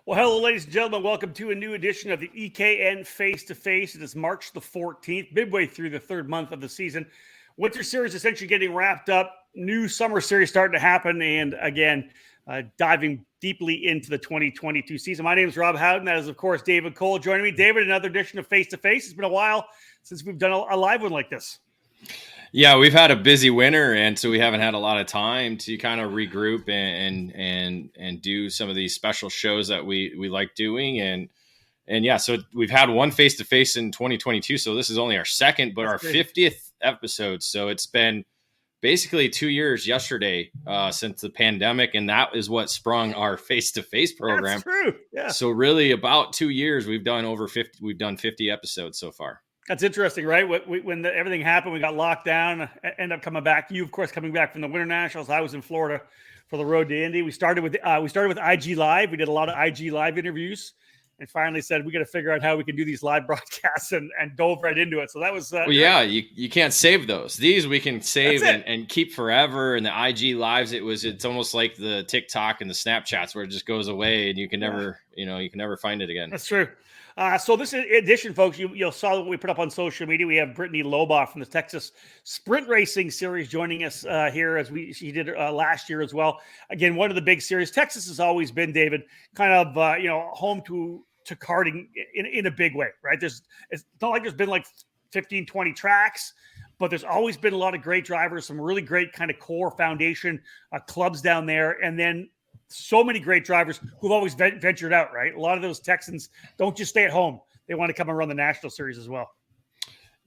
Well, hello, ladies and gentlemen. Welcome to a new edition of the EKN Face2Face. It is March the 14th, midway through the third month of the season. Winter series essentially getting wrapped up. New summer series starting to happen. And again, diving deeply into the 2022 season. My name is Rob Howden. That is, of course, David Cole joining me. David, another edition of Face2Face. It's been a while since we've done a live one like this. Yeah, we've had a busy winter, and so we haven't had a lot of time to kind of regroup and do some of these special shows that we like doing. And yeah, so we've had one face-to-face in 2022, so this is only our second, but our 50th episode. So it's been basically 2 years yesterday since the pandemic, and that is what sprung our face-to-face program. That's true. Yeah. So really, about 2 years, we've done 50 episodes so far. That's interesting, right? When everything happened, we got locked down, ended up coming back. You, of course, coming back from the Winter Nationals. I was in Florida for the road to Indy. We started with IG Live. We did a lot of IG Live interviews, and finally said we got to figure out how we can do these live broadcasts and dove right into it. So that was you can't save those. These we can save and keep forever. And the IG Lives, it's almost like the TikTok and the Snapchats where it just goes away and you can never find it again. That's true. So this edition, folks, you saw what we put up on social media. We have Brittany Lobaugh from the Texas Sprint Racing Series joining us here as she did last year as well. Again, one of the big series. Texas has always been, David, kind of home to karting in a big way, right? It's not like there's been like 15, 20 tracks, but there's always been a lot of great drivers, some really great kind of core foundation clubs down there, and then so many great drivers who've always ventured out, right? A lot of those Texans don't just stay at home. They want to come and run the National Series as well.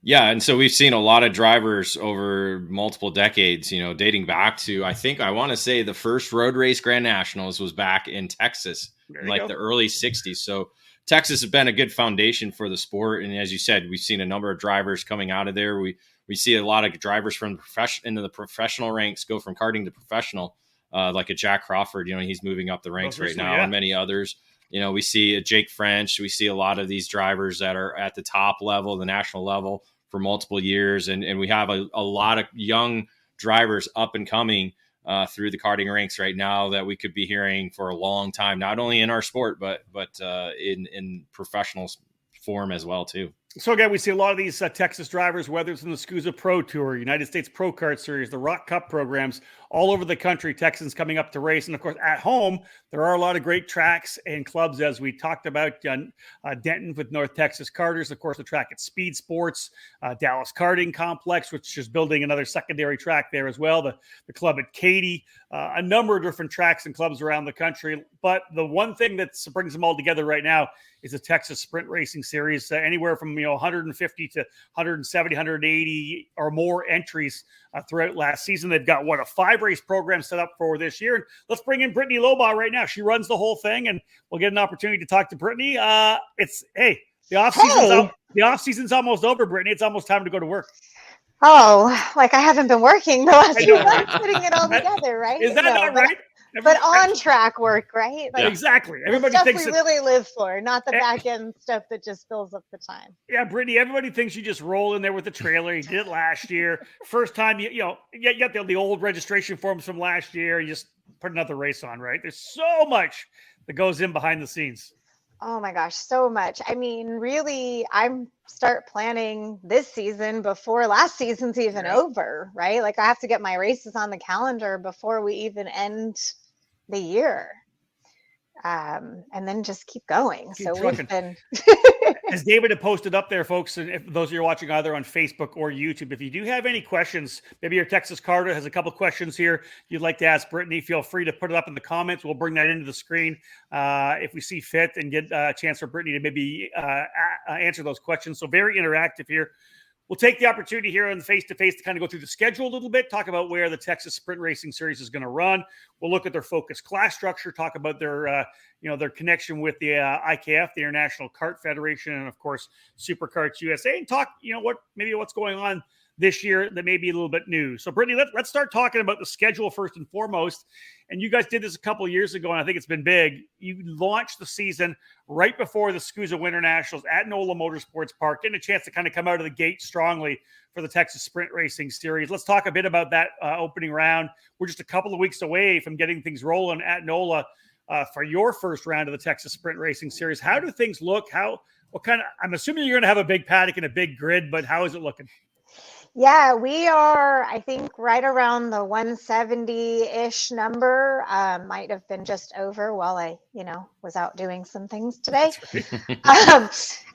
Yeah, and so we've seen a lot of drivers over multiple decades, dating back to, I want to say the first road race Grand Nationals was back in Texas in the early 60s. So Texas has been a good foundation for the sport. And as you said, we've seen a number of drivers coming out of there. We see a lot of drivers from into the professional ranks go from karting to professional. Like a Jack Crawford, he's moving up the ranks right now, and many others. We see a Jake French. We see a lot of these drivers that are at the top level, the national level for multiple years. And we have a lot of young drivers up and coming through the karting ranks right now that we could be hearing for a long time, not only in our sport, but in professional form as well, too. So again, we see a lot of these Texas drivers, whether it's in the SCUSA Pro Tour, United States Pro Kart Series, the Rock Cup programs, all over the country, Texans coming up to race. And of course, at home, there are a lot of great tracks and clubs, as we talked about. Denton with North Texas Karters, of course, the track at Speed Sports, Dallas Karting Complex, which is building another secondary track there as well. The club at Katy, a number of different tracks and clubs around the country. But the one thing that brings them all together right now is the Texas Sprint Racing Series, anywhere from 150 to 170, 180 or more entries throughout last season. They've got a 5-race program set up for this year. And let's bring in Brittany Lobaugh right now. She runs the whole thing, and we'll get an opportunity to talk to Brittany. The off season's almost over, Brittany. It's almost time to go to work. Oh, like I haven't been working the last few months putting it all together, right? Is that not right? But on track work, right? Like, exactly. Everybody stuff thinks we really live for, not the back end stuff that just fills up the time. Yeah, Brittany, everybody thinks you just roll in there with the trailer. You did it last year. First time, you got the old registration forms from last year. You just put another race on, right? There's so much that goes in behind the scenes. Oh my gosh, so much. I mean, really, I'm start planning this season before last season's even over, right? Like I have to get my races on the calendar before we even end the year. And then just keep going. We've been as David had posted up there, folks, and if those of you are watching either on Facebook or YouTube, if you do have any questions, maybe your Texas Karter has a couple questions here you'd like to ask Brittany, feel free to put it up in the comments. We'll bring that into the screen if we see fit and get a chance for Brittany to maybe answer those questions. So very interactive here. We'll take the opportunity here on the face-to-face to kind of go through the schedule a little bit, talk about where the Texas Sprint Racing Series is going to run. We'll look at their focus class structure, talk about their, their connection with the IKF, the International Kart Federation, and of course, Superkarts USA, and talk, what's going on this year that may be a little bit new. So, Brittany, let's start talking about the schedule first and foremost. And you guys did this a couple of years ago, and I think it's been big. You launched the season right before the SCUSA Winter Nationals at NOLA Motorsports Park, getting a chance to kind of come out of the gate strongly for the Texas Sprint Racing Series. Let's talk a bit about that opening round. We're just a couple of weeks away from getting things rolling at NOLA. for your first round of the Texas Sprint Racing Series. How do things look? I'm assuming you're going to have a big paddock and a big grid, but how is it looking? Yeah, we are, I think, right around the 170-ish number. Might have been just over while I, was out doing some things today.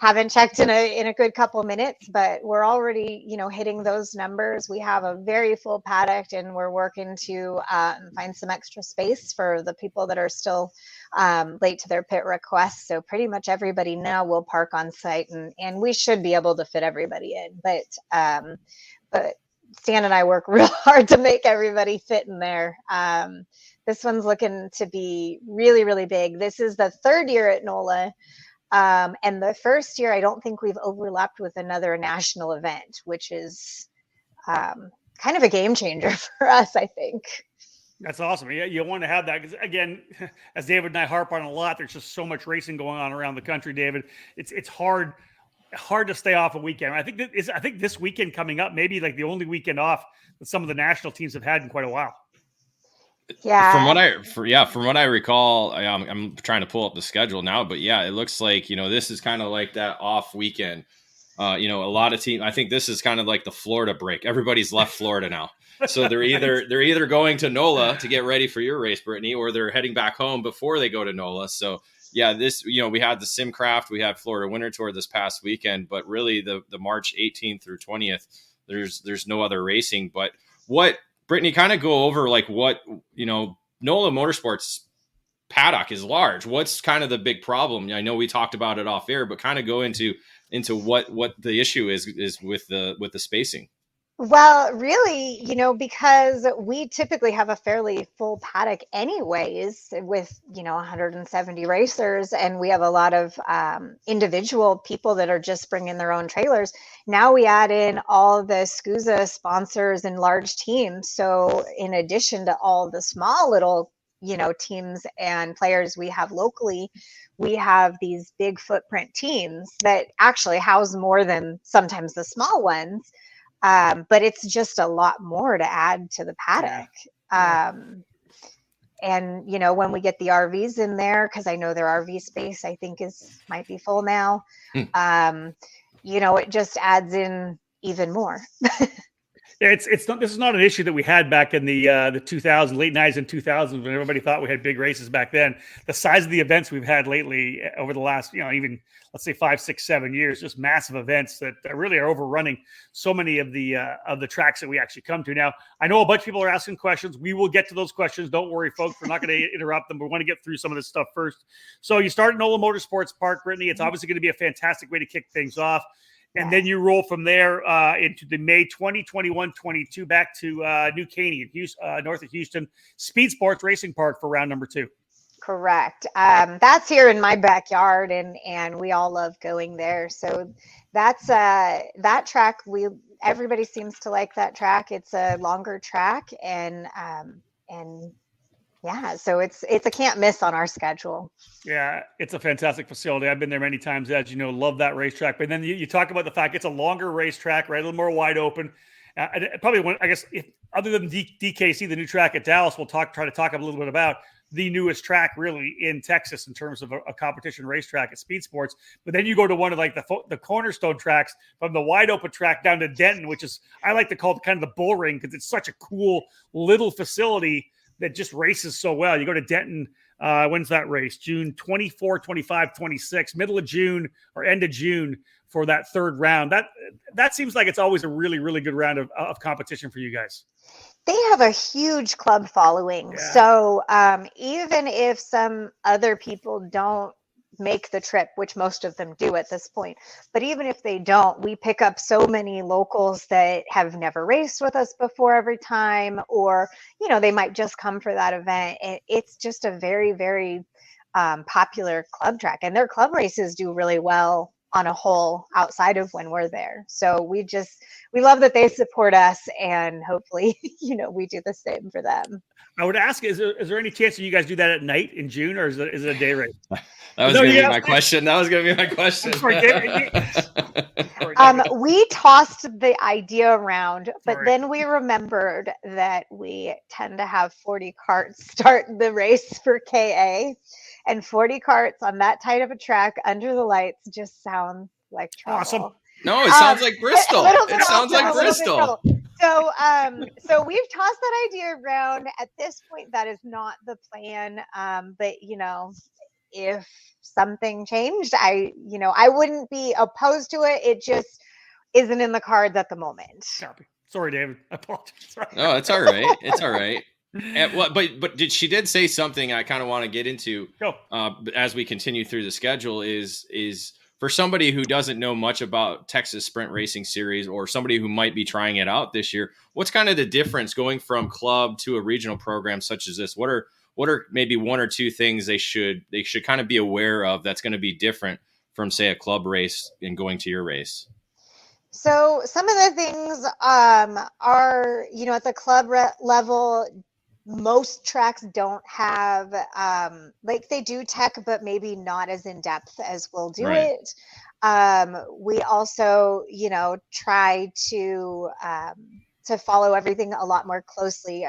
Haven't checked in a good couple minutes, but we're already, hitting those numbers. We have a very full paddock, and we're working to find some extra space for the people that are still late to their pit requests. So pretty much everybody now will park on site, and we should be able to fit everybody in. But Stan and I work real hard to make everybody fit in there. This one's looking to be really, really big. This is the third year at NOLA. And the first year, I don't think we've overlapped with another national event, which is kind of a game changer for us, I think. That's awesome. Yeah, you want to have that because, again, as David and I harp on a lot, there's just so much racing going on around the country, David. It's hard to stay off a weekend. I think this weekend coming up, maybe like the only weekend off that some of the national teams have had in quite a while. Yeah. From what I recall, I'm trying to pull up the schedule now, but yeah, it looks like, this is kind of like that off weekend. A lot of teams, I think this is kind of like the Florida break. Everybody's left Florida now. So they're either going to NOLA to get ready for your race, Brittany, or they're heading back home before they go to NOLA. So yeah, we had the Simcraft, we had Florida Winter Tour this past weekend, but really the March 18th through 20th, there's no other racing. But what, Brittany, kind of go over like what, NOLA Motorsports paddock is large. What's kind of the big problem? I know we talked about it off air, but kind of go into what the issue is with the spacing. Well, really, because we typically have a fairly full paddock anyways with, 170 racers, and we have a lot of individual people that are just bringing their own trailers. Now we add in all the SCUSA sponsors and large teams. So in addition to all the small little, teams and players we have locally, we have these big footprint teams that actually house more than sometimes the small ones. But it's just a lot more to add to the paddock. Yeah. And, when we get the RVs in there, because I know their RV space, I think might be full now. It just adds in even more. Yeah, this is not an issue that we had back in the 2000s, late 90s and 2000s when everybody thought we had big races back then. The size of the events we've had lately over the last, even let's say 5, 6, 7 years, just massive events that really are overrunning so many of the tracks that we actually come to. Now, I know a bunch of people are asking questions. We will get to those questions. Don't worry, folks. We're not going to interrupt them. We want to get through some of this stuff first. So you start at NOLA Motorsports Park, Brittany. It's obviously going to be a fantastic way to kick things off. And then you roll from there into the May 2021-22 back to New Caney in Houston, north of Houston, Speed Sports Racing Park for round number 2. Correct. That's here in my backyard, and we all love going there. So that's that track. Everybody seems to like that track. It's a longer track, and yeah, so it's a can't miss on our schedule. Yeah, it's a fantastic facility. I've been there many times, as you know, love that racetrack. But then you talk about the fact it's a longer racetrack, right? A little more wide open. Probably one, I guess, other than DKC, the new track at Dallas, we'll try to talk a little bit about the newest track really in Texas in terms of a competition racetrack at Speed Sports. But then you go to one of like the cornerstone tracks from the wide open track down to Denton, which is, I like to call it kind of the bull ring because it's such a cool little facility that just races so well. You go to Denton, when's that race? June 24, 25, 26, middle of June or end of June for that third round. That seems like it's always a really, really good round of competition for you guys. They have a huge club following. Yeah. So even if some other people don't make the trip, which most of them do at this point, but even if they don't, we pick up so many locals that have never raced with us before every time, or they might just come for that event. It's just a very, very popular club track, and their club races do really well on a whole outside of when we're there. So we love that they support us, and hopefully, we do the same for them. I would ask, is there any chance that you guys do that at night in June, or is it a day race? That was going to be my question. Sorry, we tossed the idea around, but then we remembered that we tend to have 40 carts start the race for KA, and 40 carts on that tight of a track under the lights just sounds like trouble. Awesome. No, it sounds like Bristol. It sounds like Bristol. So we've tossed that idea around. At this point, that is not the plan. But if something changed, I wouldn't be opposed to it. It just isn't in the cards at the moment. Sorry, David. I apologize. No, it's all right. It's all right. But she did say something I kind of want to get into as we continue through the schedule is for somebody who doesn't know much about Texas Sprint Racing Series, or somebody who might be trying it out this year, what's kind of the difference going from club to a regional program such as this? What are maybe one or two things they should kind of be aware of that's going to be different from, say, a club race and going to your race? So some of the things are, at the club level, most tracks don't have, they do tech, but maybe not as in depth as we'll do it. We also, try to follow everything a lot more closely.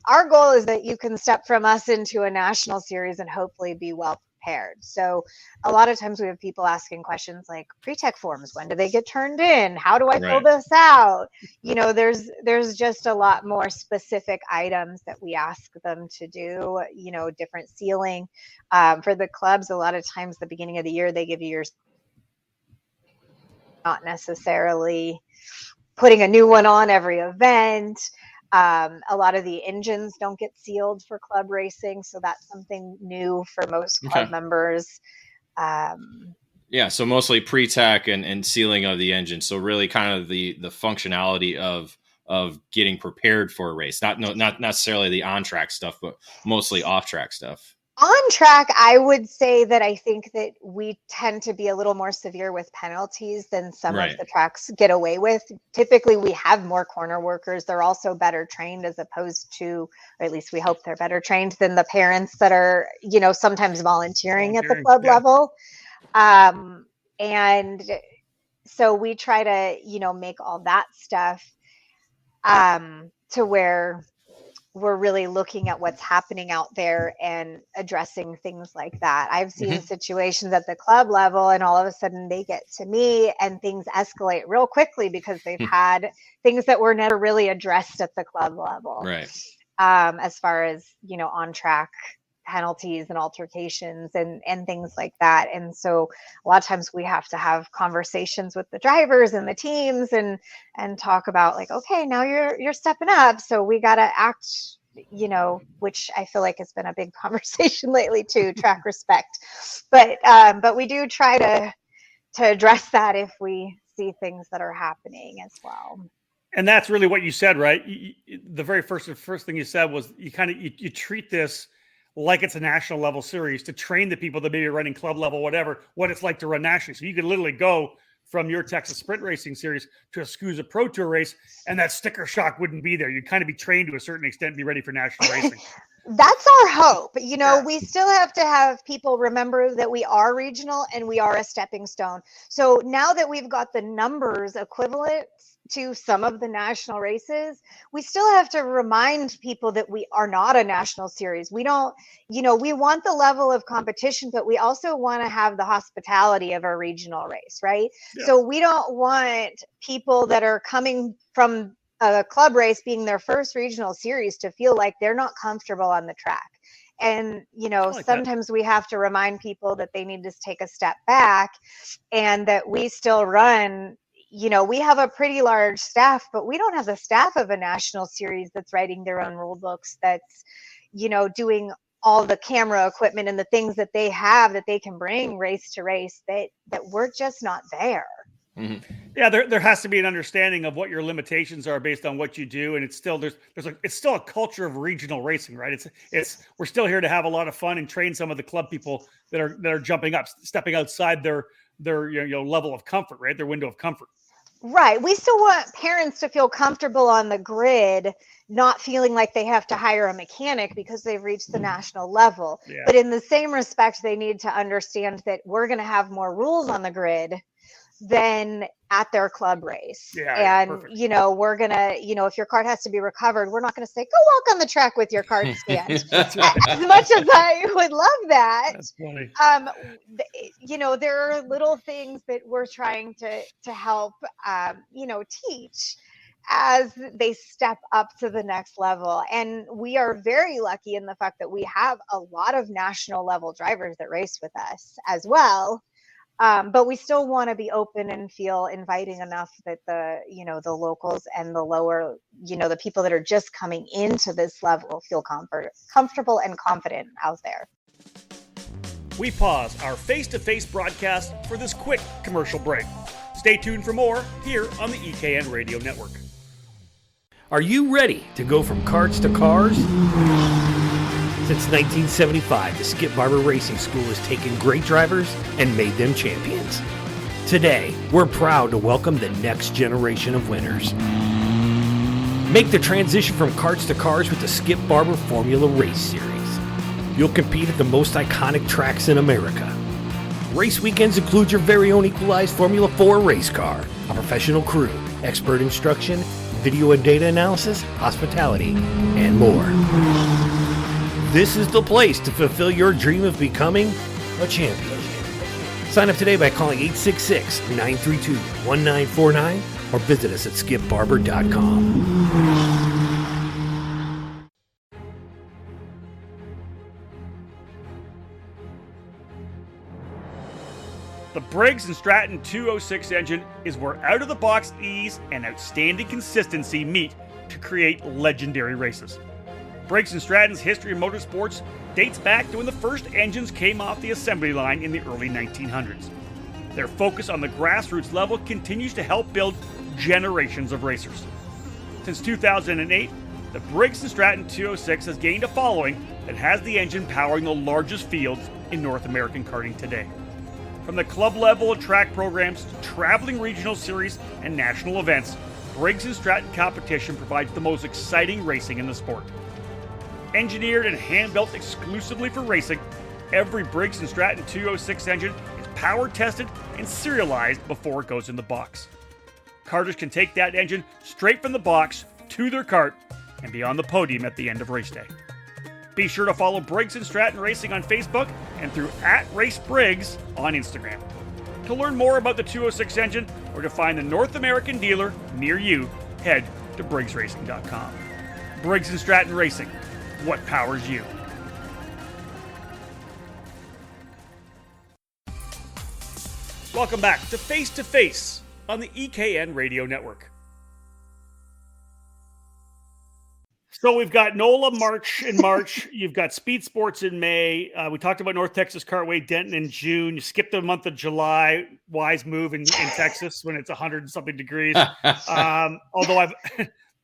Our goal is that you can step from us into a national series and hopefully be well prepared. So a lot of times we have people asking questions like pre-tech forms, when do they get turned in? How do I fill this out? There's just a lot more specific items that we ask them to do, different sealing. For the clubs, a lot of times the beginning of the year, they give you not necessarily putting a new one on every event. A lot of the engines don't get sealed for club racing, so that's something new for most club members. So mostly pre-tech and sealing of the engine. So really kind of the functionality of getting prepared for a race. Not necessarily the on-track stuff, but mostly off-track stuff. On track, I would say that I think that we tend to be a little more severe with penalties than some of the tracks get away with. Typically, we have more corner workers. They're also better trained, as opposed to, or at least we hope they're better trained than the parents that are, sometimes volunteering at the club level. And so we try to, make all that stuff to where we're really looking at what's happening out there and addressing things like that. I've seen situations at the club level, and all of a sudden they get to me and things escalate real quickly because they've had things that were never really addressed at the club level. Right. As far as, on track penalties and altercations and things like that. And so a lot of times we have to have conversations with the drivers and the teams and talk about like, okay, now you're stepping up. So we got to act, which I feel like has been a big conversation lately too, track respect. But we do try to address that if we see things that are happening as well. And that's really what you said, right? The very first thing you said was you treat this like it's a national level series to train the people that may be running club level, whatever, what it's like to run nationally. So you could literally go from your Texas Sprint Racing Series to a SCUSA Pro Tour race, and that sticker shock wouldn't be there. You'd kind of be trained to a certain extent, be ready for national racing. That's our hope. We still have to have people remember that we are regional and we are a stepping stone. So now that we've got the numbers equivalent to some of the national races, we still have to remind people that we are not a national series. We don't, we want the level of competition, but we also want to have the hospitality of a regional race, right? Yeah. So we don't want people that are coming from a club race being their first regional series to feel like they're not comfortable on the track. And, sometimes we have to remind people that they need to take a step back and that we still run. We have a pretty large staff, but we don't have the staff of a national series that's writing their own rule books, that's, doing all the camera equipment and the things that they have that they can bring race to race, that we're just not there. Mm-hmm. Yeah, there has to be an understanding of what your limitations are based on what you do, and it's still it's still a culture of regional racing, right? We're still here to have a lot of fun and train some of the club people that are jumping up, stepping outside their their level of comfort, right? Their window of comfort. Right. We still want parents to feel comfortable on the grid, not feeling like they have to hire a mechanic because they've reached the national level. Yeah. But in the same respect, they need to understand that we're going to have more rules on the grid than at their club race. Yeah, and, we're going to, if your cart has to be recovered, we're not going to say, go walk on the track with your cart stand. As much as I would love that. That's funny. There are little things that we're trying to help, teach as they step up to the next level. And we are very lucky in the fact that we have a lot of national level drivers that race with us as well. But we still want to be open and feel inviting enough that the locals and the lower, the people that are just coming into this level feel comfortable and confident out there. We pause our face-to-face broadcast for this quick commercial break. Stay tuned for more here on the EKN Radio Network. Are you ready to go from carts to cars? Since 1975, the Skip Barber Racing School has taken great drivers and made them champions. Today, we're proud to welcome the next generation of winners. Make the transition from carts to cars with the Skip Barber Formula Race Series. You'll compete at the most iconic tracks in America. Race weekends include your very own equalized Formula 4 race car, a professional crew, expert instruction, video and data analysis, hospitality, and more. This is the place to fulfill your dream of becoming a champion. Sign up today by calling 866-932-1949 or visit us at skipbarber.com. The Briggs & Stratton 206 engine is where out-of-the-box ease and outstanding consistency meet to create legendary races. Briggs & Stratton's history in motorsports dates back to when the first engines came off the assembly line in the early 1900s. Their focus on the grassroots level continues to help build generations of racers. Since 2008, the Briggs & Stratton 206 has gained a following that has the engine powering the largest fields in North American karting today. From the club level and track programs to traveling regional series and national events, Briggs & Stratton competition provides the most exciting racing in the sport. Engineered and hand-built exclusively for racing, every Briggs & Stratton 206 engine is power tested and serialized before it goes in the box. Karters can take that engine straight from the box to their cart and be on the podium at the end of race day. Be sure to follow Briggs & Stratton Racing on Facebook and through @RaceBriggs on Instagram. To learn more about the 206 engine or to find the North American dealer near you, head to BriggsRacing.com. Briggs & Stratton Racing. What powers you? Welcome back to Face2Face on the EKN Radio Network. So we've got NOLA in March. You've got Speed Sports in May. We talked about North Texas Cartway, Denton in June. You skipped the month of July. Wise move in Texas when it's 100 and something degrees. Although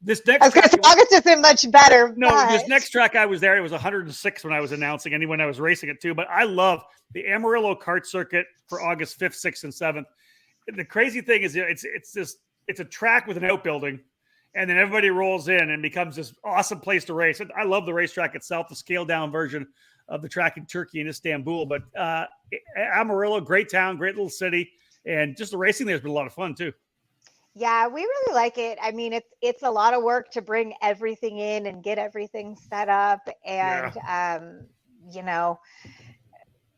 this next track, August isn't much better. No, this next track I was there. It was 106 when I was announcing, and when I was racing it too. But I love the Amarillo kart circuit for August 5th, 6th, and 7th. The crazy thing is, it's a track with an outbuilding, and then everybody rolls in and becomes this awesome place to race. I love the racetrack itself, the scaled down version of the track in Turkey and Istanbul. But Amarillo, great town, great little city, and just the racing there has been a lot of fun too. Yeah, we really like it. I mean, it's a lot of work to bring everything in and get everything set up. And,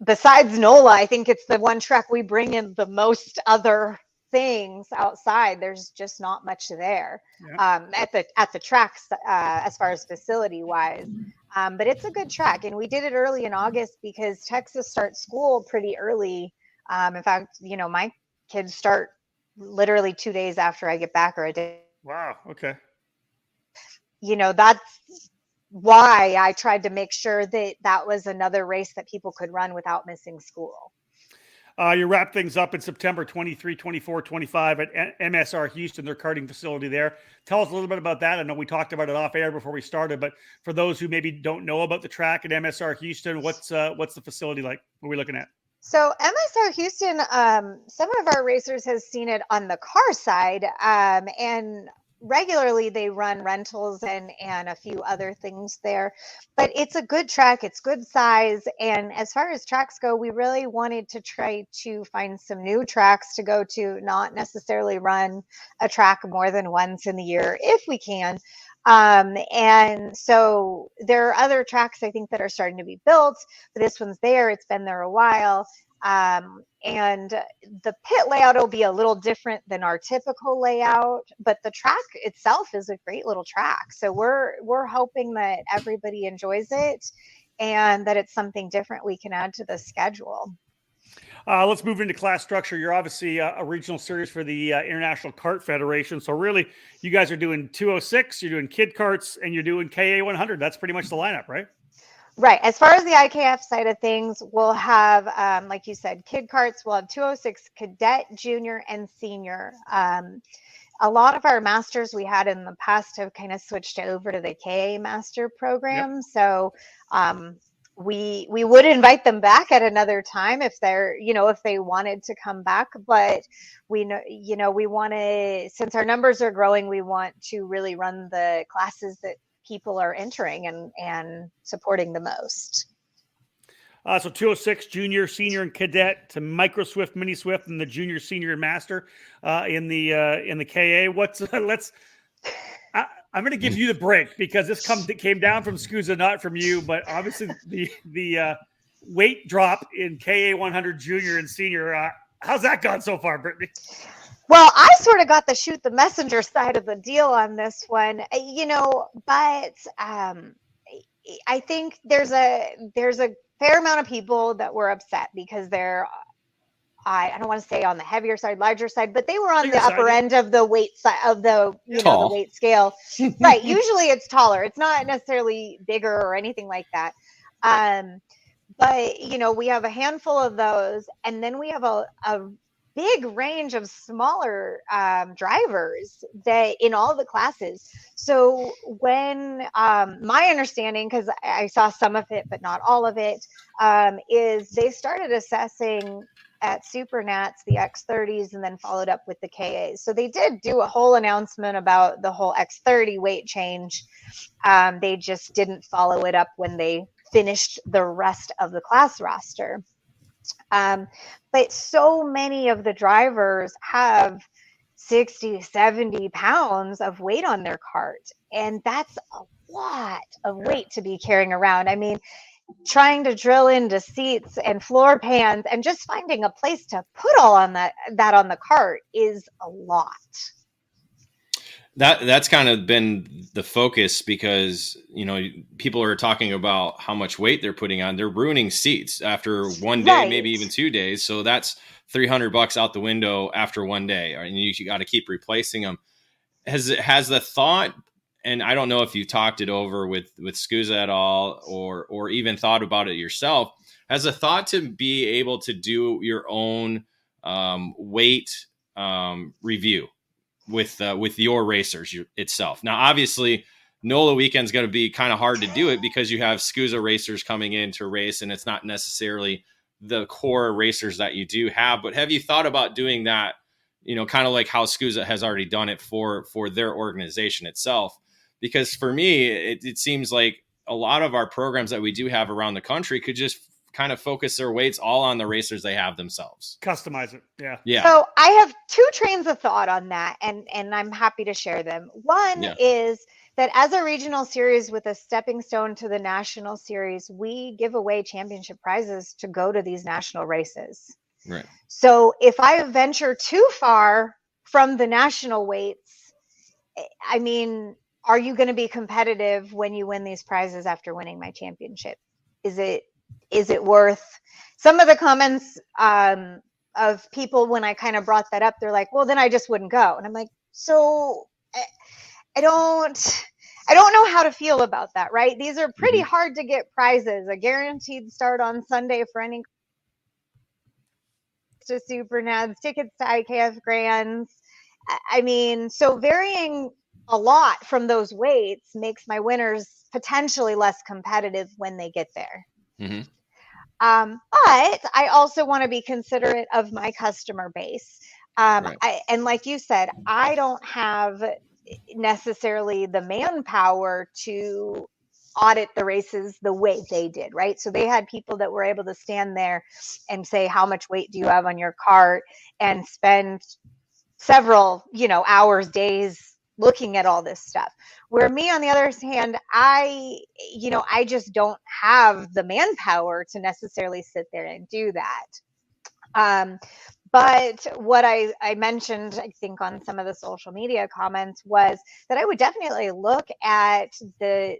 besides NOLA, I think it's the one track we bring in the most other things outside. There's just not much there at the tracks as far as facility wise. But it's a good track. And we did it early in August because Texas starts school pretty early. In fact, my kids start literally 2 days after I get back, or a day. Wow. Okay. That's why I tried to make sure that was another race that people could run without missing school. You wrap things up in September 23, 24, 25 at MSR Houston, their karting facility there. Tell us a little bit about that. I know we talked about it off air before we started, but for those who maybe don't know about the track at MSR Houston, what's the facility like? What are we looking at? So MSR Houston, some of our racers has seen it on the car side, and regularly they run rentals and a few other things there. But it's a good track, it's good size, and as far as tracks go, we really wanted to try to find some new tracks to go to, not necessarily run a track more than once in the year if we can. And so there are other tracks I think that are starting to be built, but this one's there. It's been there a while. And the pit layout will be a little different than our typical layout, but the track itself is a great little track. So we're hoping that everybody enjoys it and that it's something different we can add to the schedule. Let's move into class structure. You're obviously a regional series for the International Kart Federation. So really, you guys are doing 206, you're doing kid karts, and you're doing KA 100. That's pretty much the lineup, right? Right. As far as the IKF side of things, we'll have, like you said, kid karts. We'll have 206 cadet, junior, and senior. A lot of our masters we had in the past have kind of switched over to the KA master program. Yep. So we would invite them back at another time if they're, if they wanted to come back, but we know, we want to, since our numbers are growing, we want to really run the classes that people are entering and supporting the most. So 206 junior, senior, and cadet to Micro Swift, Mini Swift, and the junior, senior, and master in the KA. I'm going to give you the break because this came down from Scusa, not from you. But obviously the weight drop in KA 100 junior and senior. How's that gone so far, Brittany? Well, I sort of got the shoot the messenger side of the deal on this one, but I think there's a fair amount of people that were upset because they're, I don't want to say on the heavier side, larger side, but they were on the upper end of the weight side of the, the weight scale. Right. Usually it's taller. It's not necessarily bigger or anything like that. But, we have a handful of those, and then we have a big range of smaller drivers that in all the classes. So when my understanding, because I saw some of it, but not all of it, is they started assessing at Supernats the X30s and then followed up with the KAs. So they did do a whole announcement about the whole X30 weight change. They just didn't follow it up when they finished the rest of the class roster. But so many of the drivers have 60, 70 pounds of weight on their cart. And that's a lot of weight to be carrying around. I mean, trying to drill into seats and floor pans and just finding a place to put all on that on the cart is a lot. That's kind of been the focus because, people are talking about how much weight they're putting on. They're ruining seats after one day, right. Maybe even 2 days. So that's $300 out the window after one day. And you got to keep replacing them. Has the thought, and I don't know if you talked it over with Scusa at all or even thought about it yourself, has the thought to be able to do your own weight review with your racers itself? Now, obviously, NOLA weekend's going to be kind of hard to do it because you have Scusa racers coming in to race, and it's not necessarily the core racers that you do have. But have you thought about doing that, kind of like how Scusa has already done it for their organization itself? Because for me, it seems like a lot of our programs that we do have around the country could just kind of focus their weights all on the racers they have themselves. Customize it. Yeah. So I have two trains of thought on that, and I'm happy to share them. One is that as a regional series with a stepping stone to the national series, we give away championship prizes to go to these national races. Right. So if I venture too far from the national weights, I mean, are you going to be competitive when you win these prizes after winning my championship? Is it worth? Some of the comments of people when I kind of brought that up, they're like, well, then I just wouldn't go. And I'm like, so I don't know how to feel about that, right? These are pretty hard to get prizes. A guaranteed start on Sunday for any to Supernats, tickets to IKF Grands. I mean, so varying a lot from those weights makes my winners potentially less competitive when they get there. But I also want to be considerate of my customer base. Right. And like you said, I don't have necessarily the manpower to audit the races the way they did, right? So they had people that were able to stand there and say, how much weight do you have on your cart, and spend several, hours, days looking at all this stuff. Where me, on the other hand, I just don't have the manpower to necessarily sit there and do that. But what I mentioned, I think, on some of the social media comments, was that I would definitely look at the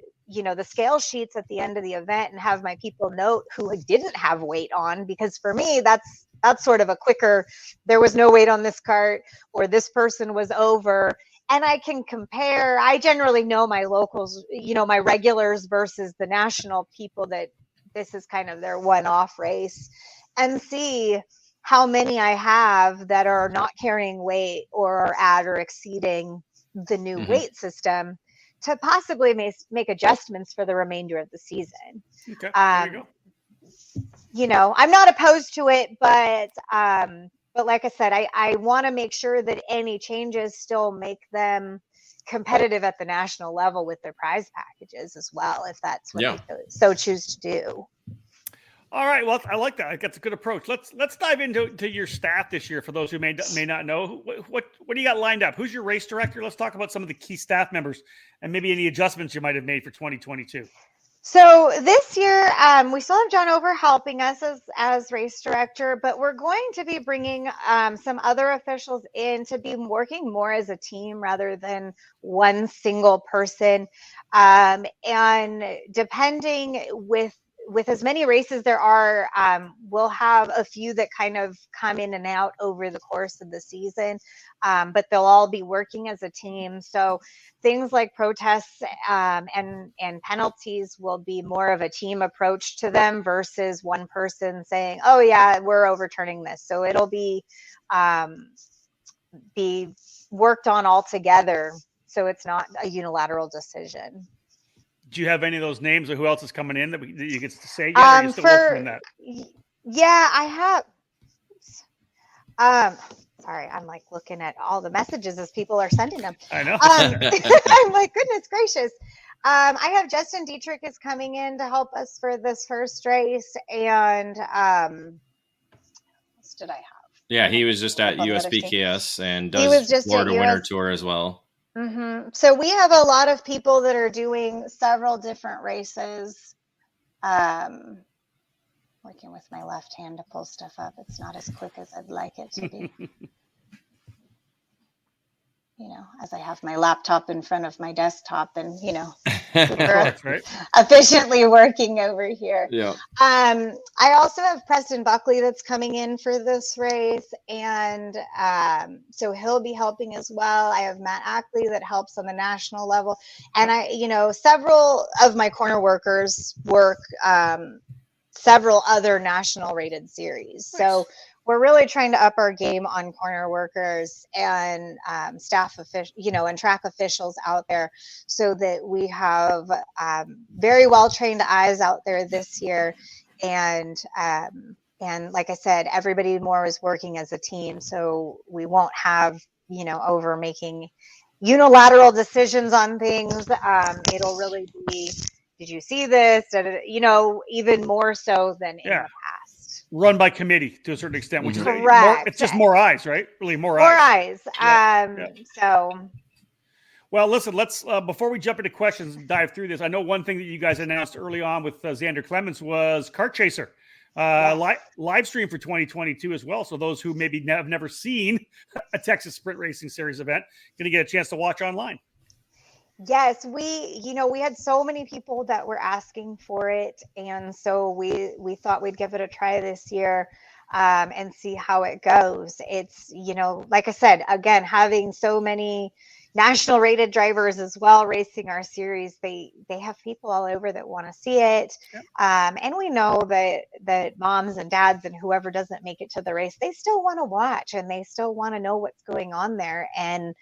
scale sheets at the end of the event and have my people note who didn't have weight on, because for me, that's sort of a quicker, there was no weight on this cart, or this person was over. And I can compare. I generally know my locals, my regulars versus the national people that this is kind of their one-off race, and see how many I have that are not carrying weight or are at or exceeding the new weight system, to possibly make adjustments for the remainder of the season. Okay, there you go. I'm not opposed to it, but like I said, I want to make sure that any changes still make them competitive at the national level with their prize packages as well, if that's what they so choose to do. All right. Well, I like that. That's a good approach. Let's dive into your staff this year. For those who may not know, what do you got lined up? Who's your race director? Let's talk about some of the key staff members and maybe any adjustments you might have made for 2022. So this year, we still have John Over helping us as race director, but we're going to be bringing some other officials in to be working more as a team rather than one single person. And depending with as many races there are, we'll have a few that kind of come in and out over the course of the season, but they'll all be working as a team. So things like protests and penalties will be more of a team approach to them versus one person saying, oh yeah, we're overturning this. So it'll be worked on all together, so it's not a unilateral decision. Do you have any of those names of who else is coming in that you get to say? Yeah, are you still working on that? Yeah, I have. Sorry, I'm like looking at all the messages as people are sending them. I know. I'm like, goodness gracious. I have Justin Dietrich is coming in to help us for this first race, and what did I have? Yeah, he was just at USBKS and does Florida Winter Tour as well. Mm-hmm. So we have a lot of people that are doing several different races. Working with my left hand to pull stuff up. It's not as quick as I'd like it to be. As I have my laptop in front of my desktop and, right. efficiently working over here. Yeah. I also have Preston Buckley that's coming in for this race. And so he'll be helping as well. I have Matt Ackley that helps on the national level. And several of my corner workers work several other national rated series. Nice. So we're really trying to up our game on corner workers and staff officials, and track officials out there, so that we have very well trained eyes out there this year. And like I said, everybody more is working as a team, so we won't have over making unilateral decisions on things. It'll really be, did you see this? Even more so than in the past. Run by committee to a certain extent, which is correct. It's just more eyes, right? Really more eyes. So. Well, listen, let's, before we jump into questions and dive through this, I know one thing that you guys announced early on with Xander Clemens was Kart Chaser, live stream for 2022 as well. So those who maybe have never seen a Texas Sprint Racing Series event, going to get a chance to watch online. Yes, we had so many people that were asking for it. And so we thought we'd give it a try this year and see how it goes. It's, like I said, again, having so many national rated drivers as well racing our series, they have people all over that want to see it. And we know that moms and dads and whoever doesn't make it to the race, they still want to watch and they still want to know what's going on there. And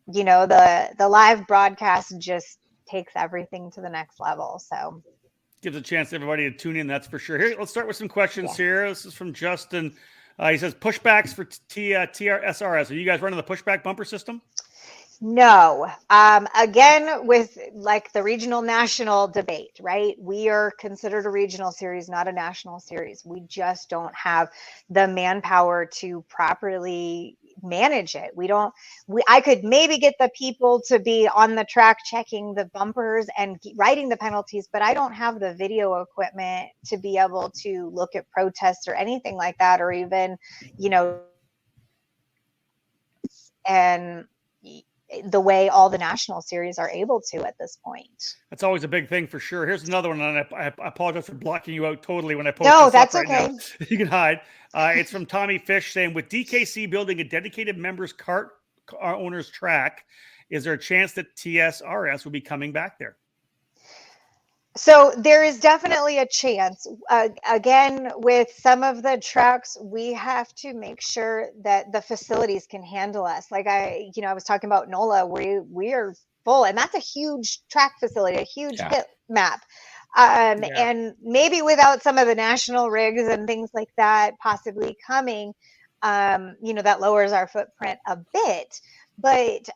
the live broadcast just takes everything to the next level. So gives a chance to everybody to tune in. That's for sure. Here, let's start with some questions here. This is from Justin. He says pushbacks for TRSRS. Are you guys running the pushback bumper system? No. Again, with like the regional national debate, right? We are considered a regional series, not a national series. We just don't have the manpower to properly manage it. I could maybe get the people to be on the track checking the bumpers and writing the penalties, but I don't have the video equipment to be able to look at protests or anything like that, or even, and the way all the national series are able to at this point. That's always a big thing for sure. Here's another one, and I apologize for blocking you out totally when I post. No, that's okay. Now. You can hide. It's from Tommy Fish saying, with DKC building a dedicated members kart owners track, is there a chance that TSRS will be coming back there? So there is definitely a chance. Again, with some of the tracks, we have to make sure that the facilities can handle us. Like I was talking about NOLA, we are full, and that's a huge track facility, a huge pit map. And maybe without some of the national rigs and things like that possibly coming, that lowers our footprint a bit. But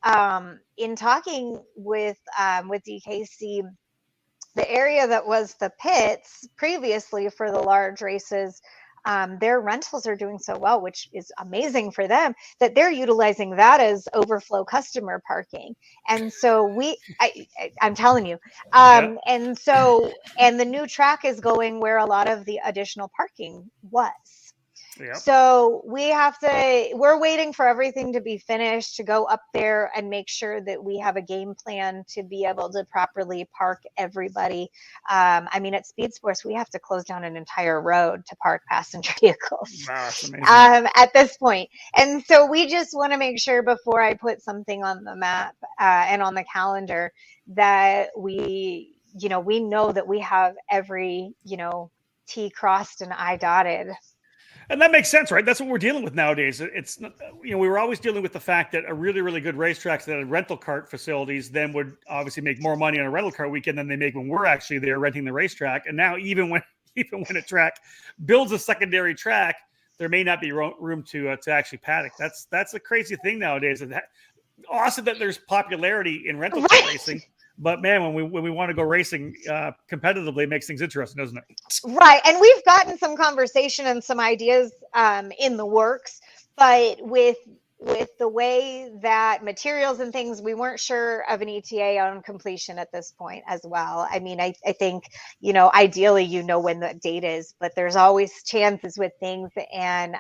in talking with DKC, the area that was the pits previously for the large races, their rentals are doing so well, which is amazing for them, that they're utilizing that as overflow customer parking. And so I'm telling you, and the new track is going where a lot of the additional parking was. Yep. So we're waiting for everything to be finished to go up there and make sure that we have a game plan to be able to properly park everybody. At Speed Sports, we have to close down an entire road to park passenger vehicles at this point. And so we just want to make sure before I put something on the map and on the calendar that we know that we have every, T crossed and I dotted. And that makes sense, right? That's what we're dealing with nowadays. It's, we were always dealing with the fact that a really, really good racetracks that had rental kart facilities then would obviously make more money on a rental kart weekend than they make when we're actually there renting the racetrack. And now even when a track builds a secondary track, there may not be room to actually paddock. That's a crazy thing nowadays. And awesome that there's popularity in rental kart racing. But man, when we want to go racing competitively, it makes things interesting, doesn't it? Right. And we've gotten some conversation and some ideas in the works, but with the way that materials and things, we weren't sure of an ETA on completion at this point as well. I mean, I think, ideally, when the date is, but there's always chances with things. And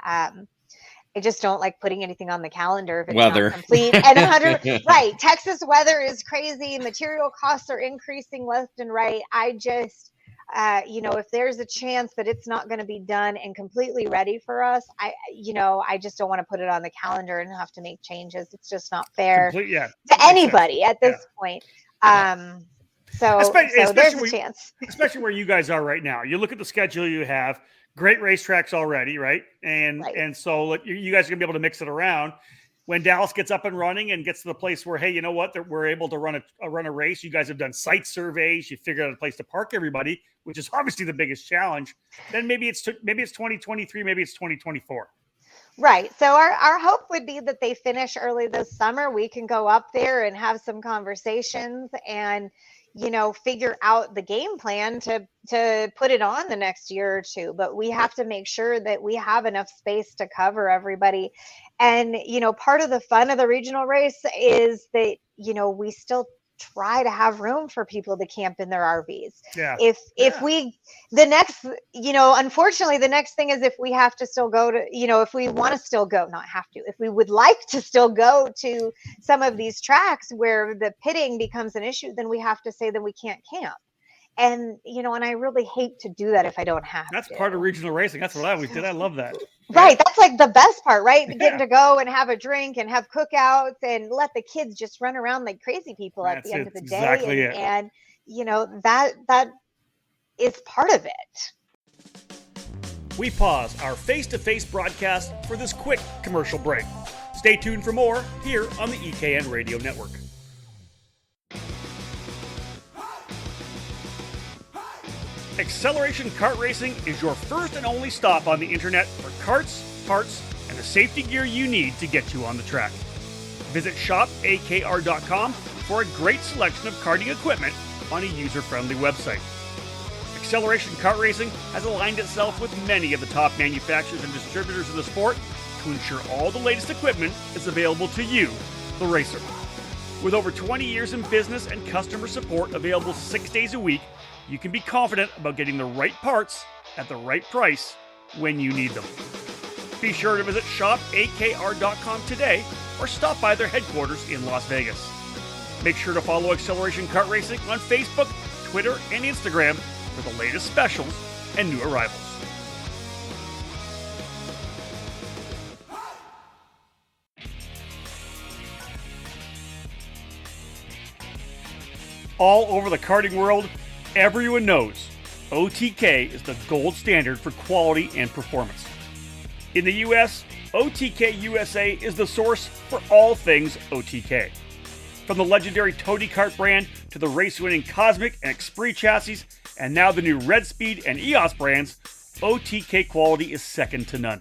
I just don't like putting anything on the calendar if it's not complete. And 100, right. Texas weather is crazy. Material costs are increasing left and right. I just, if there's a chance that it's not going to be done and completely ready for us, I just don't want to put it on the calendar and have to make changes. It's just not fair to anybody at this point. So there's a chance. Especially where you guys are right now. You look at the schedule you have. Great racetracks already, right? And so you guys are gonna be able to mix it around. When Dallas gets up and running and gets to the place where, hey, you know what, we're able to run a race. You guys have done site surveys. You figured out a place to park everybody, which is obviously the biggest challenge. Then maybe it's 2023, maybe it's 2024. Right. So our hope would be that they finish early this summer. We can go up there and have some conversations and figure out the game plan to put it on the next year or two. But we have to make sure that we have enough space to cover everybody. And, part of the fun of the regional race is that, we still try to have room for people to camp in their RVs. Yeah. Unfortunately, the next thing is if we have to still go to, if we want to still go, not have to, if we would like to still go to some of these tracks where the pitting becomes an issue, then we have to say that we can't camp. And, and I really hate to do that if I don't have That's to. part of regional racing. That's what I always did. I love that. Right. That's like the best part, right? Yeah. Getting to go and have a drink and have cookouts and let the kids just run around like crazy people at the end of the day. Exactly and that is part of it. We pause our face-to-face broadcast for this quick commercial break. Stay tuned for more here on the EKN Radio Network. Acceleration Kart Racing is your first and only stop on the internet for karts, parts, and the safety gear you need to get you on the track. Visit shopakr.com for a great selection of karting equipment on a user-friendly website. Acceleration Kart Racing has aligned itself with many of the top manufacturers and distributors in the sport to ensure all the latest equipment is available to you, the racer. With over 20 years in business and customer support available 6 days a week, you can be confident about getting the right parts at the right price when you need them. Be sure to visit shopakr.com today or stop by their headquarters in Las Vegas. Make sure to follow Acceleration Kart Racing on Facebook, Twitter, and Instagram for the latest specials and new arrivals. All over the karting world, everyone knows OTK is the gold standard for quality and performance. In the US, OTK USA is the source for all things OTK. From the legendary Tony Kart brand to the race-winning Cosmic and Esprit chassis, and now the new Red Speed and EOS brands, OTK quality is second to none.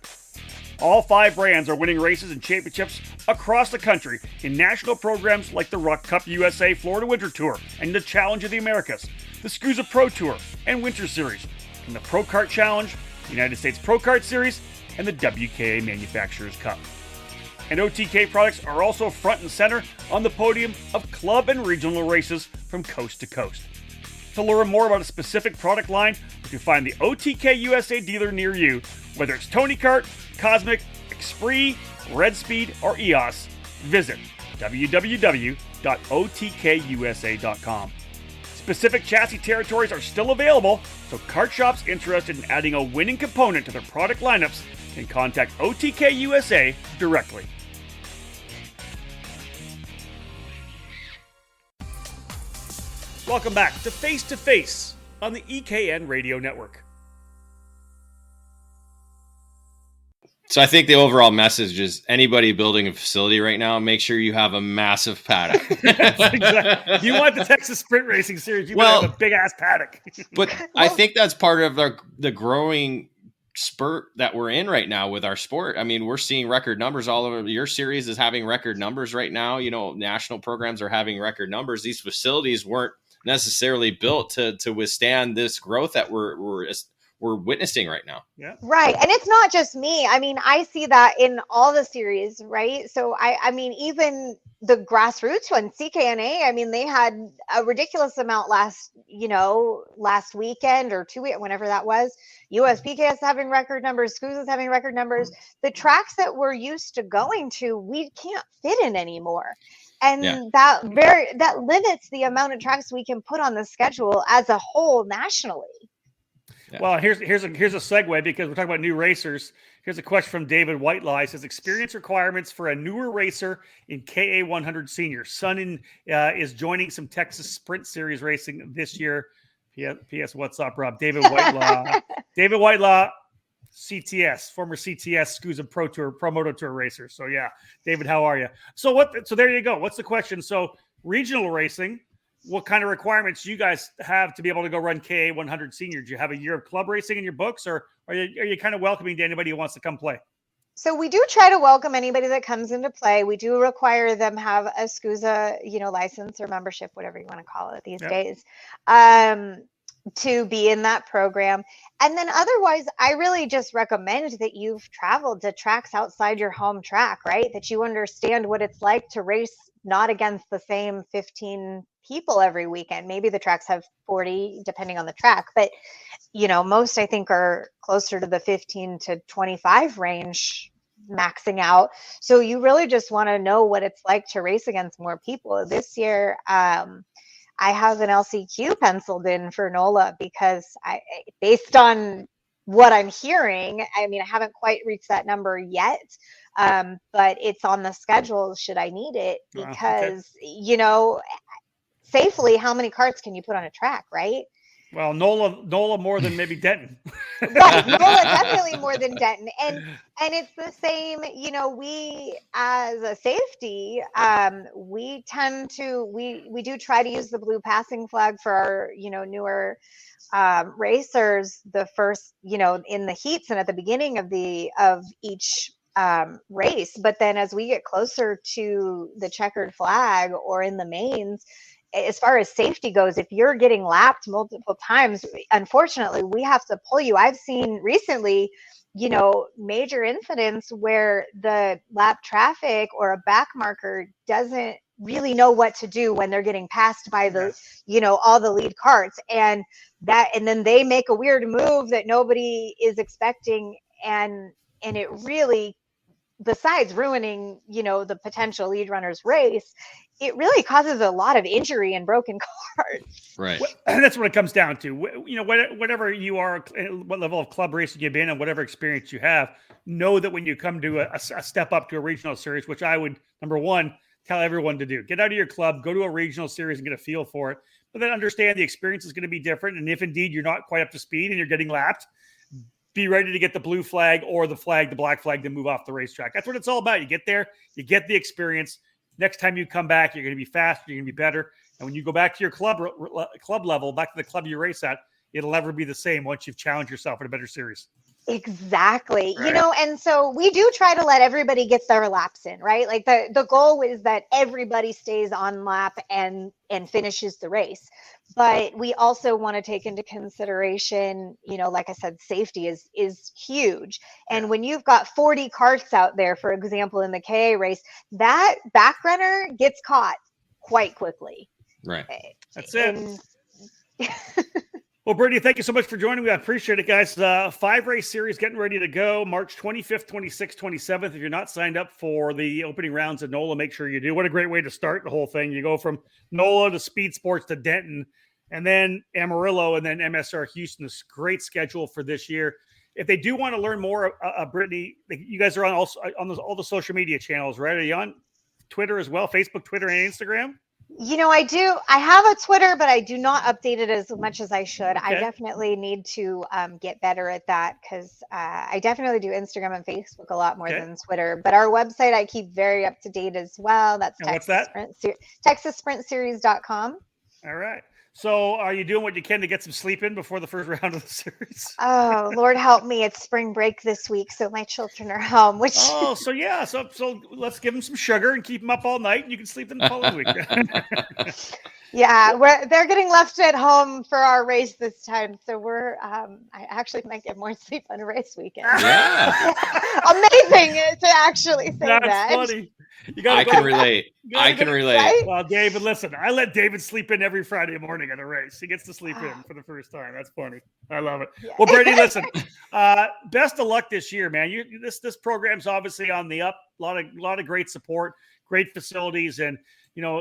All 5 brands are winning races and championships across the country in national programs like the Rock Cup USA Florida Winter Tour and the Challenge of the Americas, the SCUSA Pro Tour and Winter Series, and the Pro Kart Challenge, United States Pro Kart Series, and the WKA Manufacturers Cup. And OTK products are also front and center on the podium of club and regional races from coast to coast. To learn more about a specific product line, you can find the OTK USA dealer near you, whether it's Tony Kart, Cosmic, Esprit, Red Speed, or EOS. Visit www.otkusa.com. Specific chassis territories are still available, so kart shops interested in adding a winning component to their product lineups can contact OTK USA directly. Welcome back to Face2Face on the EKN Radio Network. So I think the overall message is anybody building a facility right now, make sure you have a massive paddock. Exactly. You want the Texas Sprint Racing Series, you better have a big-ass paddock. But I think that's part of the growing spurt that we're in right now with our sport. I mean, we're seeing record numbers all over. Your series is having record numbers right now. You know, national programs are having record numbers. These facilities weren't necessarily built to withstand this growth that we're witnessing right now. Yeah. Right. And it's not just me. I mean, I see that in all the series, right? So I mean, even the grassroots one, CKNA, I mean, they had a ridiculous amount last weekend or 2 weeks, whenever that was. USPK is having record numbers, SCUSA is having record numbers. The tracks that we're used to going to, we can't fit in anymore. And that limits the amount of tracks we can put on the schedule as a whole nationally. Yeah. Well, here's a segue because we're talking about new racers. Here's a question from David Whitelaw. He says, experience requirements for a newer racer in KA 100 Senior. Son is joining some Texas Sprint Series racing this year. P.S. What's up, Rob? David Whitelaw. David Whitelaw, CTS, former CTS SCUSA Pro Tour, Pro Moto Tour racer. So yeah, David, how are you? So there you go. What's the question? So regional racing, what kind of requirements do you guys have to be able to go run KA 100 Senior? Do you have a year of club racing in your books, or are you kind of welcoming to anybody who wants to come play? So we do try to welcome anybody that comes into play. We do require them have a SCUSA, license or membership, whatever you want to call it these days, to be in that program. And then otherwise, I really just recommend that you've traveled to tracks outside your home track, right? That you understand what it's like to race not against the same 15 people every weekend. Maybe the tracks have 40, depending on the track, but most I think are closer to the 15 to 25 range maxing out. So you really just want to know what it's like to race against more people. This year, I have an LCQ penciled in for NOLA because based on what I'm hearing, I mean, I haven't quite reached that number yet, but it's on the schedule should I need it because, safely, how many carts can you put on a track, right? Well, NOLA more than maybe Denton. Right, NOLA definitely more than Denton, and it's the same. We as a safety, we tend to we do try to use the blue passing flag for our newer racers. The first in the heats and at the beginning of each race, but then as we get closer to the checkered flag or in the mains, as far as safety goes, if you're getting lapped multiple times, unfortunately, we have to pull you. I've seen recently, major incidents where the lap traffic or a back marker doesn't really know what to do when they're getting passed by the, all the lead carts, and then they make a weird move that nobody is expecting, and it really, besides ruining, the potential lead runner's race, it really causes a lot of injury and broken carts. Right. And that's what it comes down to. Whatever you are, what level of club racing you've been and whatever experience you have, know that when you come to a step up to a regional series, which I would, number one, tell everyone to do, get out of your club, go to a regional series and get a feel for it. But then understand the experience is going to be different. And if indeed you're not quite up to speed and you're getting lapped, be ready to get the blue flag or the black flag to move off the racetrack. That's what it's all about. You get there, you get the experience. Next time you come back, you're going to be faster, you're going to be better. And when you go back to your club level, back to the club you race at, it'll never be the same once you've challenged yourself in a better series. Exactly. Right. And so we do try to let everybody get their laps in, right? Like the goal is that everybody stays on lap and finishes the race. But we also want to take into consideration, like I said, safety is huge. And when you've got 40 carts out there, for example, in the KA race, that back runner gets caught quite quickly. Right. That's it. Well, Brittany, thank you so much for joining me. I appreciate it, guys. 5-race series getting ready to go March 25th, 26th, 27th. If you're not signed up for the opening rounds at NOLA, make sure you do. What a great way to start the whole thing. You go from NOLA to Speed Sports to Denton, and then Amarillo, and then MSR Houston. This great schedule for this year. If they do want to learn more, Brittany, you guys are on all the social media channels, right? Are you on Twitter as well? Facebook, Twitter, and Instagram? I do. I have a Twitter, but I do not update it as much as I should. Okay. I definitely need to get better at that, because I definitely do Instagram and Facebook a lot more than Twitter. But our website, I keep very up to date as well. That's TexasSprintSeries.com. All right. So are you doing what you can to get some sleep in before the first round of the series? Oh, Lord help me. It's spring break this week, so my children are home, which... Oh, so yeah. So let's give them some sugar and keep them up all night, and you can sleep in the following week. Yeah, they're getting left at home for our race this time, so I actually might get more sleep on a race weekend. Yeah. Amazing to actually say That's that. funny. I can relate. Right? Well, David, listen, I let David sleep in every Friday morning at a race. He gets to sleep in for the first time. That's funny. I love it. Yeah. Well, Brady, listen, best of luck this year, man. This program's obviously on the up. A lot of great support, great facilities, and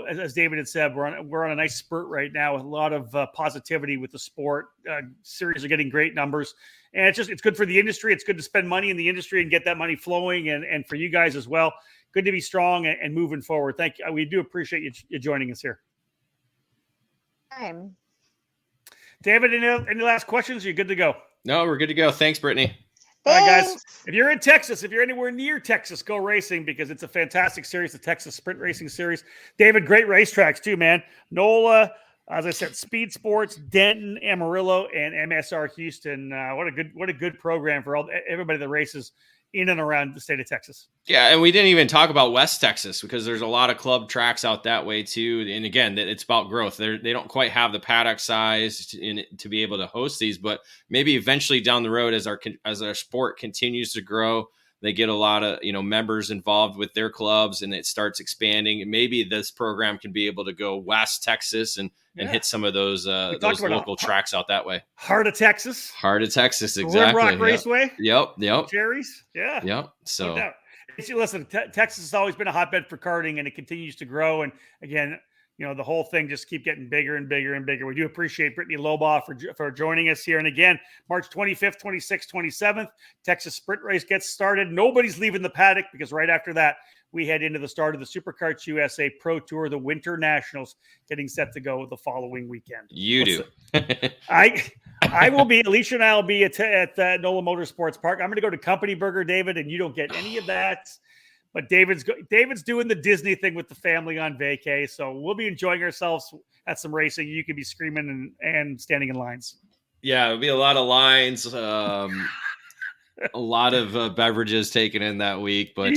as David had said, we're on a nice spurt right now with a lot of positivity with the sport. Series are getting great numbers, and it's good for the industry. It's good to spend money in the industry and get that money flowing, and for you guys as well. Good to be strong and moving forward. Thank you. We do appreciate you joining us here. David, any last questions? Are you good to go? No, we're good to go. Thanks, Brittany. All right, guys. If you're in Texas, if you're anywhere near Texas, go racing, because it's a fantastic series, the Texas Sprint Racing Series. David, great racetracks too, man. NOLA, as I said, Speed Sports, Denton, Amarillo, and MSR Houston. What a good program for everybody that races in and around the state of Texas. Yeah, and we didn't even talk about West Texas, because there's a lot of club tracks out that way too. And again, it's about growth. They don't quite have the paddock size to be able to host these, but maybe eventually down the road, as our sport continues to grow, they get a lot of members involved with their clubs, and it starts expanding. And maybe this program can be able to go West Texas and hit some of those local tracks out that way. Heart of Texas, exactly. Red Rock Raceway. Yep. Cherries. Yeah. Yep. So no doubt. Listen, Texas has always been a hotbed for karting, and it continues to grow. And again, the whole thing just keep getting bigger and bigger and bigger. We do appreciate Brittany Lobaugh for joining us here. And again, March 25th, 26th, 27th, Texas Sprint Race gets started. Nobody's leaving the paddock because right after that, we head into the start of the SuperKarts USA Pro Tour, the Winter Nationals, getting set to go the following weekend. You do. I will be, Alicia and I will be at NOLA Motorsports Park. I'm going to go to Company Burger, David, and you don't get any of that. But David's doing the Disney thing with the family on vacay, so we'll be enjoying ourselves at some racing. You could be screaming and standing in lines. Yeah, it'll be a lot of lines, a lot of beverages taken in that week, but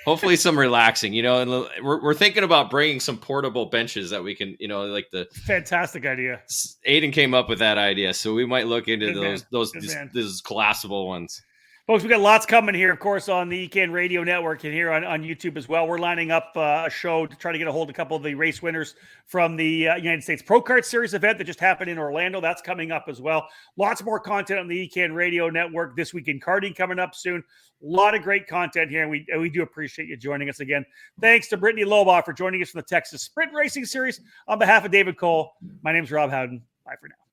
hopefully some relaxing. And we're thinking about bringing some portable benches that we can, like the fantastic idea. Aiden came up with that idea, so we might look into those collapsible ones. Folks, we got lots coming here, of course, on the ECAN Radio Network and here on YouTube as well. We're lining up a show to try to get a hold of a couple of the race winners from the United States Pro Kart Series event that just happened in Orlando. That's coming up as well. Lots more content on the ECAN Radio Network. This Week in Karting coming up soon. A lot of great content here, and we do appreciate you joining us again. Thanks to Brittany Lobaugh for joining us from the Texas Sprint Racing Series. On behalf of David Cole, my name's Rob Howden. Bye for now.